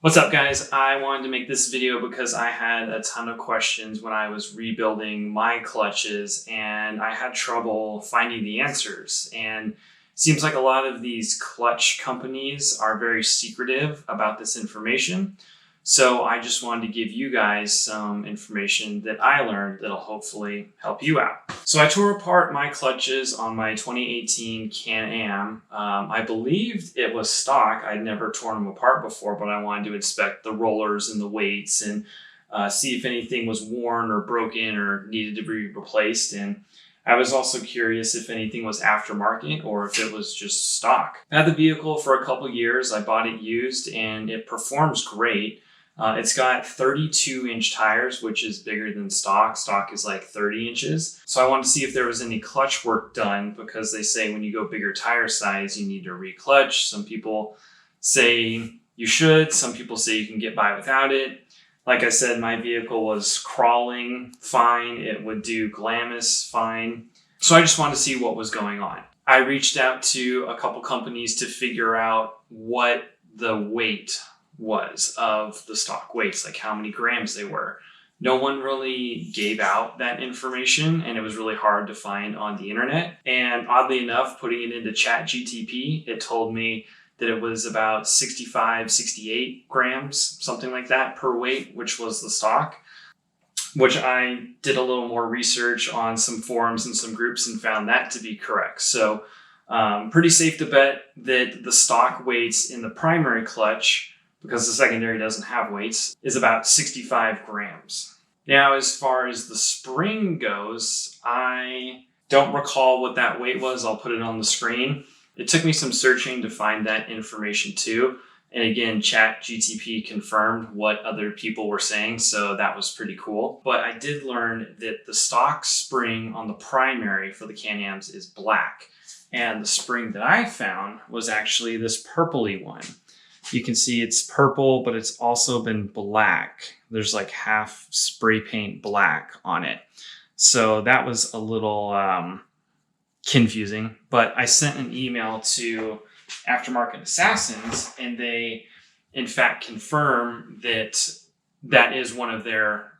What's up, guys? I wanted to make this video because I had a ton of questions when I was rebuilding my clutches and I had trouble finding the answers. And it seems like a lot of these clutch companies are very secretive about this information. So I just wanted to give you guys some information that I learned that'll hopefully help you out. So I tore apart my clutches on my 2018 Can-Am. I believed it was stock. I'd never torn them apart before, but I wanted to inspect the rollers and the weights and see if anything was worn or broken or needed to be replaced. And I was also curious if anything was aftermarket or if it was just stock. I had the vehicle for a couple years. I bought it used and it performs great. It's got 32-inch tires, which is bigger than stock. Stock is like 30 inches. So I wanted to see if there was any clutch work done because they say when you go bigger tire size, you need to re-clutch. Some people say you should. Some people say you can get by without it. Like I said, my vehicle was crawling fine. It would do glamis fine. So I just wanted to see what was going on. I reached out to a couple companies to figure out what the weight was of the stock weights, like how many grams they were. No one really gave out that information and it was really hard to find on the internet. And oddly enough, putting it into ChatGTP, it told me that it was about 65, 68 grams, something like that per weight, which was the stock, which I did a little more research on some forums and some groups and found that to be correct. So pretty safe to bet that the stock weights in the primary clutch, because the secondary doesn't have weights, is about 65 grams. Now, as far as the spring goes, I don't recall what that weight was. I'll put it on the screen. It took me some searching to find that information too. And again, ChatGTP confirmed what other people were saying, so that was pretty cool. But I did learn that the stock spring on the primary for the Can-Ams is black. And the spring that I found was actually this purpley one. You can see it's purple, but it's also been black. There's like half spray paint black on it. So that was a little confusing, but I sent an email to Aftermarket Assassins and they in fact confirm that that is one of their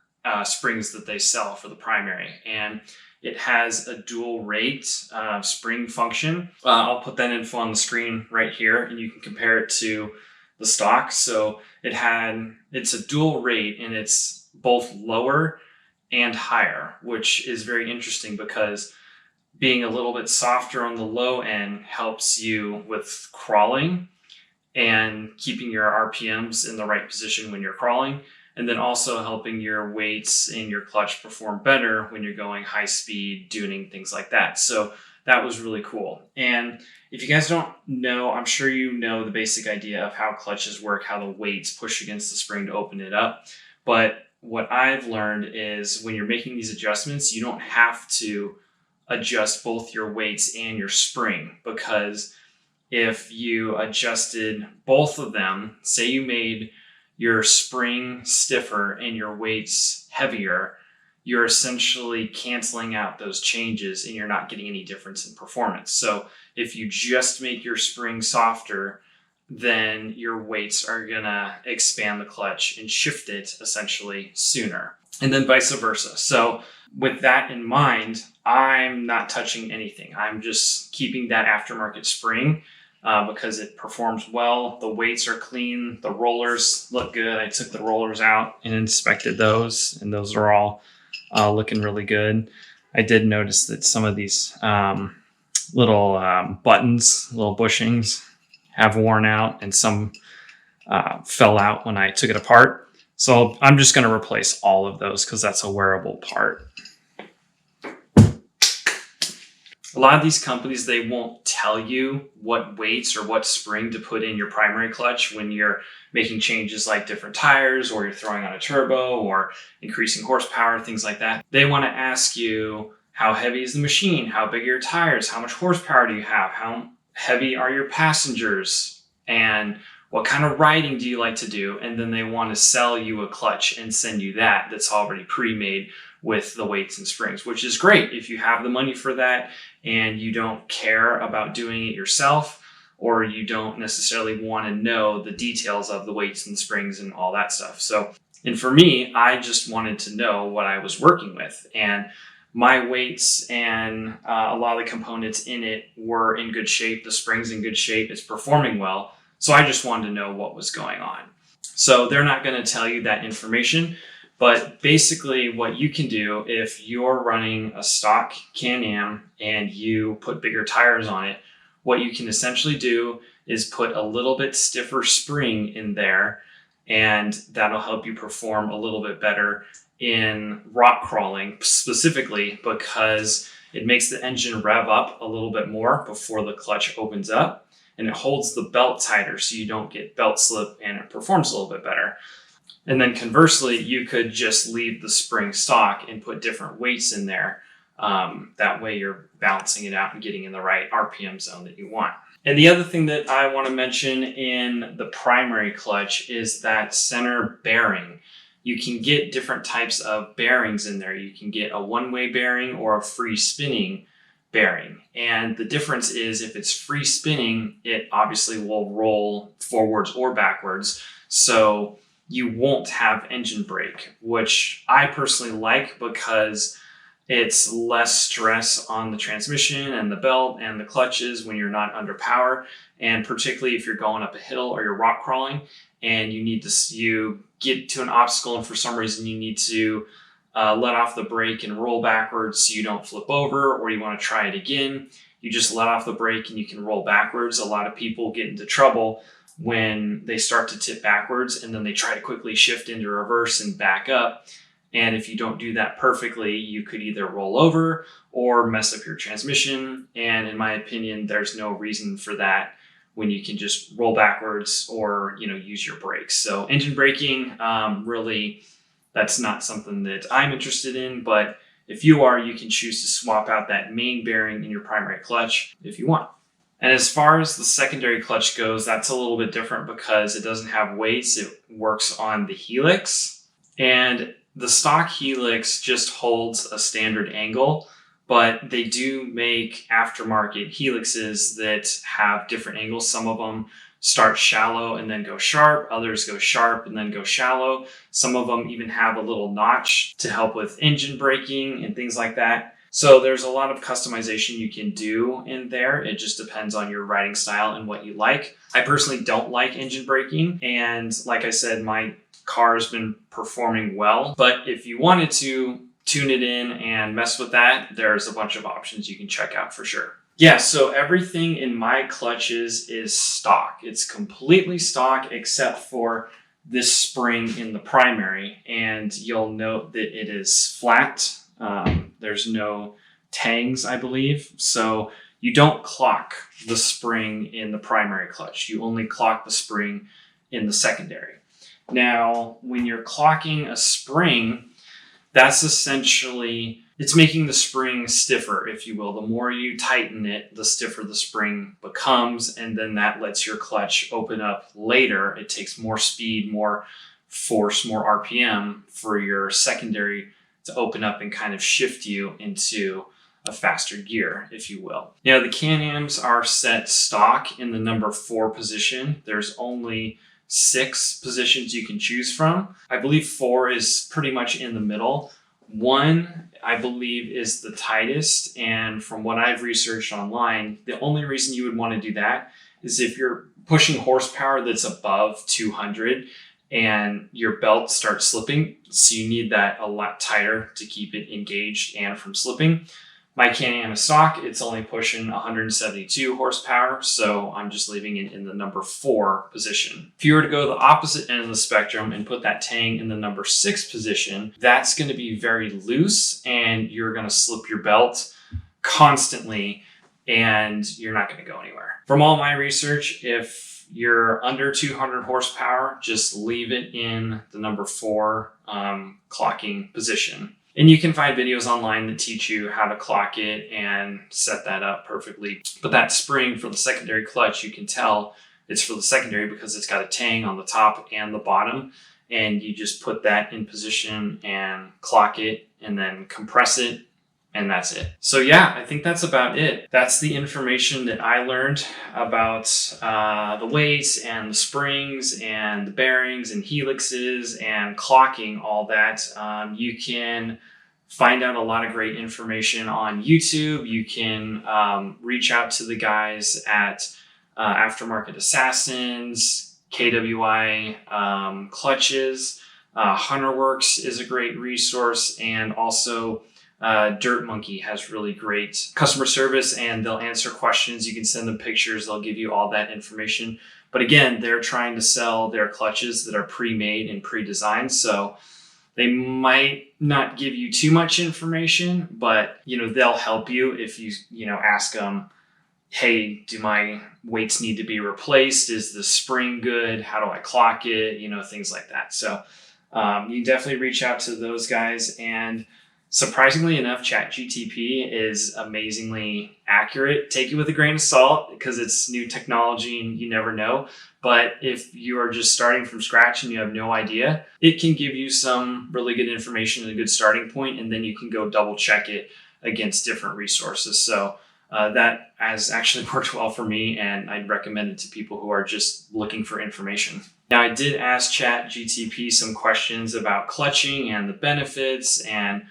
springs that they sell for the primary. And it has a dual rate spring function. I'll put that info on the screen right here and you can compare it to the stock. So it's a dual rate and it's both lower and higher, which is very interesting because being a little bit softer on the low end helps you with crawling and keeping your RPMs in the right position when you're crawling, and then also helping your weights in your clutch perform better when you're going high speed, tuning, things like that. So that was really cool. And if you guys don't know, I'm sure you know the basic idea of how clutches work, how the weights push against the spring to open it up. But what I've learned is when you're making these adjustments, you don't have to adjust both your weights and your spring, because if you adjusted both of them, say you made your spring stiffer and your weights heavier, you're essentially canceling out those changes and you're not getting any difference in performance. So if you just make your spring softer, then your weights are gonna expand the clutch and shift it essentially sooner, and then vice versa. So with that in mind, I'm not touching anything. I'm just keeping that aftermarket spring because it performs well. The weights are clean. The rollers look good. I took the rollers out and inspected those, and those are all looking really good. I did notice that some of these little buttons, little bushings, have worn out, and some fell out when I took it apart. So I'm just going to replace all of those because that's a wearable part. A lot of these companies, they won't tell you what weights or what spring to put in your primary clutch when you're making changes like different tires or you're throwing on a turbo or increasing horsepower, things like that. They want to ask you, how heavy is the machine? How big are your tires? How much horsepower do you have? How heavy are your passengers? And what kind of riding do you like to do? And then they want to sell you a clutch and send you that's already pre-made with the weights and springs, which is great if you have the money for that and you don't care about doing it yourself. or you don't necessarily want to know the details of the weights and the springs and all that stuff. And for me, I just wanted to know what I was working with. And my weights and a lot of the components in it were in good shape. The spring's in good shape. It's performing well. So I just wanted to know what was going on. So they're not going to tell you that information. But basically what you can do if you're running a stock Can-Am and you put bigger tires on it, what you can essentially do is put a little bit stiffer spring in there, and that'll help you perform a little bit better in rock crawling, specifically because it makes the engine rev up a little bit more before the clutch opens up, and it holds the belt tighter so you don't get belt slip, and it performs a little bit better. And then conversely, you could just leave the spring stock and put different weights in there. That way you're balancing it out and getting in the right RPM zone that you want. And the other thing that I want to mention in the primary clutch is that center bearing. You can get different types of bearings in there. You can get a one-way bearing or a free spinning bearing. And the difference is if it's free spinning, it obviously will roll forwards or backwards. So you won't have engine brake, which I personally like because it's less stress on the transmission and the belt and the clutches when you're not under power. And particularly if you're going up a hill or you're rock crawling and you get to an obstacle and for some reason you need to let off the brake and roll backwards so you don't flip over, or you want to try it again, you just let off the brake and you can roll backwards. A lot of people get into trouble when they start to tip backwards and then they try to quickly shift into reverse and back up. And if you don't do that perfectly, you could either roll over or mess up your transmission. And in my opinion, there's no reason for that when you can just roll backwards or, use your brakes. So engine braking, really, that's not something that I'm interested in. But if you are, you can choose to swap out that main bearing in your primary clutch if you want. And as far as the secondary clutch goes, that's a little bit different because it doesn't have weights. It works on the Helix. And the stock Helix just holds a standard angle, but they do make aftermarket Helixes that have different angles. Some of them start shallow and then go sharp. Others go sharp and then go shallow. Some of them even have a little notch to help with engine braking and things like that. So there's a lot of customization you can do in there. It just depends on your riding style and what you like. I personally don't like engine braking. And like I said, my car has been performing well. But if you wanted to tune it in and mess with that, there's a bunch of options you can check out for sure. Yeah, so everything in my clutches is stock. It's completely stock except for this spring in the primary. And you'll note that it is flat. There's no tangs, I believe. So you don't clock the spring in the primary clutch. You only clock the spring in the secondary. Now, when you're clocking a spring, that's essentially, it's making the spring stiffer, if you will. The more you tighten it, the stiffer the spring becomes, and then that lets your clutch open up later. It takes more speed, more force, more RPM for your secondary to open up and kind of shift you into a faster gear, if you will. Now, the Can-Ams are set stock in the number 4 position. There's only 6 positions you can choose from. I believe 4 is pretty much in the middle. 1, I believe, is the tightest. And from what I've researched online, the only reason you would want to do that is if you're pushing horsepower that's above 200 and your belt starts slipping. So you need that a lot tighter to keep it engaged and from slipping. My Can-Am is stock. It's only pushing 172 horsepower. So I'm just leaving it in the number 4 position. If you were to go the opposite end of the spectrum and put that tang in the number 6 position, that's going to be very loose and you're going to slip your belt constantly and you're not going to go anywhere. From all my research, if you're under 200 horsepower, just leave it in the number 4 clocking position. And you can find videos online that teach you how to clock it and set that up perfectly. But that spring for the secondary clutch, you can tell it's for the secondary because it's got a tang on the top and the bottom. And you just put that in position and clock it and then compress it And that's it. So yeah, I think that's about it. That's the information that I learned about the weights and the springs and the bearings and helixes and clocking, all that. You can find out a lot of great information on YouTube. You can reach out to the guys at Aftermarket Assassins, KWI Clutches. Hunterworks is a great resource, and also Dirt Monkey has really great customer service, and they'll answer questions. You can send them pictures. They'll give you all that information. But again, they're trying to sell their clutches that are pre-made and pre-designed. So they might not give you too much information, but they'll help you if you ask them, hey, do my weights need to be replaced? Is the spring good? How do I clock it? Things like that. So you definitely reach out to those guys. And surprisingly enough, ChatGTP is amazingly accurate. Take it with a grain of salt because it's new technology and you never know. But if you are just starting from scratch and you have no idea, it can give you some really good information and a good starting point, and then you can go double check it against different resources. So that has actually worked well for me, and I'd recommend it to people who are just looking for information. Now, I did ask ChatGTP some questions about clutching and the benefits and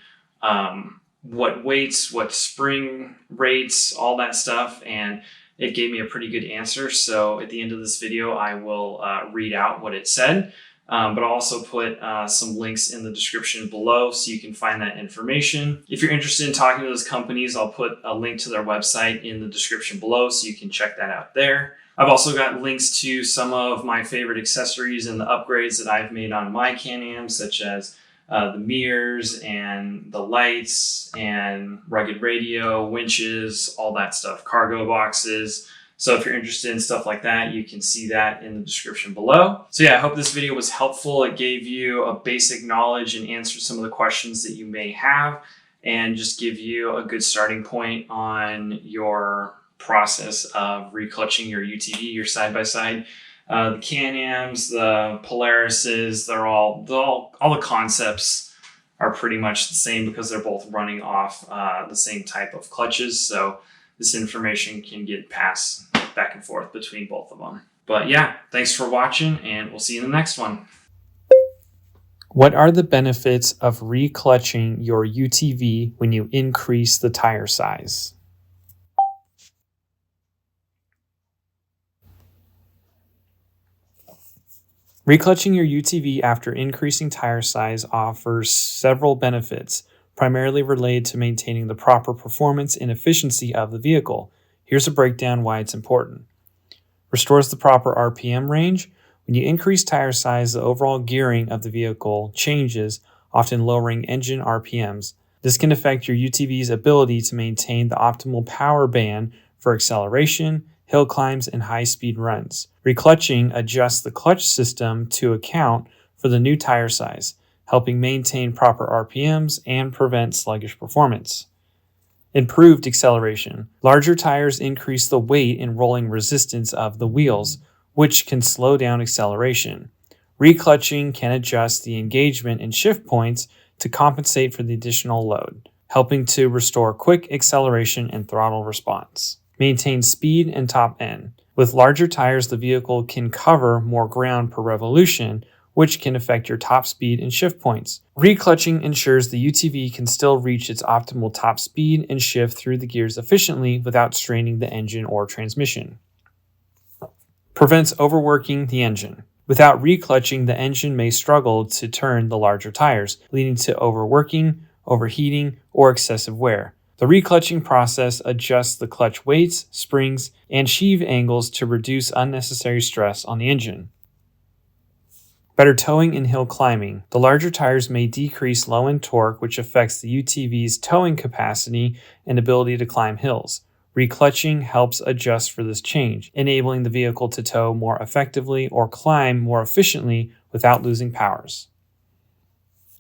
what weights, what spring rates, all that stuff, and it gave me a pretty good answer. So at the end of this video, I will read out what it said, but I'll also put some links in the description below so you can find that information. If you're interested in talking to those companies, I'll put a link to their website in the description below so you can check that out there. I've also got links to some of my favorite accessories and the upgrades that I've made on my Can-Am, such as the mirrors and the lights and rugged radio, winches, all that stuff, cargo boxes. So if you're interested in stuff like that, you can see that in the description below. So yeah, I hope this video was helpful. It gave you a basic knowledge and answered some of the questions that you may have, and just give you a good starting point on your process of reclutching your UTV, your side-by-side. The Can-Ams, the Polarises, all the concepts are pretty much the same because they're both running off the same type of clutches. So this information can get passed back and forth between both of them. But yeah, thanks for watching, and we'll see you in the next one. What are the benefits of reclutching your UTV when you increase the tire size? Reclutching your UTV after increasing tire size offers several benefits, primarily related to maintaining the proper performance and efficiency of the vehicle. Here's a breakdown why it's important. Restores the proper RPM range. When you increase tire size, the overall gearing of the vehicle changes, often lowering engine RPMs. This can affect your UTV's ability to maintain the optimal power band for acceleration, hill climbs, and high-speed runs. Reclutching adjusts the clutch system to account for the new tire size, helping maintain proper RPMs and prevent sluggish performance. Improved acceleration. Larger tires increase the weight and rolling resistance of the wheels, which can slow down acceleration. Reclutching can adjust the engagement and shift points to compensate for the additional load, helping to restore quick acceleration and throttle response. Maintain speed and top end. With larger tires, the vehicle can cover more ground per revolution, which can affect your top speed and shift points. Reclutching ensures the UTV can still reach its optimal top speed and shift through the gears efficiently without straining the engine or transmission. Prevents overworking the engine. Without reclutching, the engine may struggle to turn the larger tires, leading to overworking, overheating, or excessive wear. The reclutching process adjusts the clutch weights, springs, and sheave angles to reduce unnecessary stress on the engine. Better towing and hill climbing. The larger tires may decrease low-end torque, which affects the UTV's towing capacity and ability to climb hills. Reclutching helps adjust for this change, enabling the vehicle to tow more effectively or climb more efficiently without losing powers.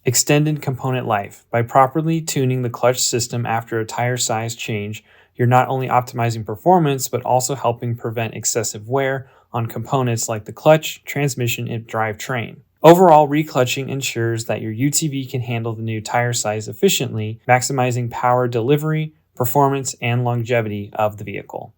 Extended component life. By properly tuning the clutch system after a tire size change, you're not only optimizing performance, but also helping prevent excessive wear on components like the clutch, transmission, and drivetrain. Overall, reclutching ensures that your UTV can handle the new tire size efficiently, maximizing power delivery, performance, and longevity of the vehicle.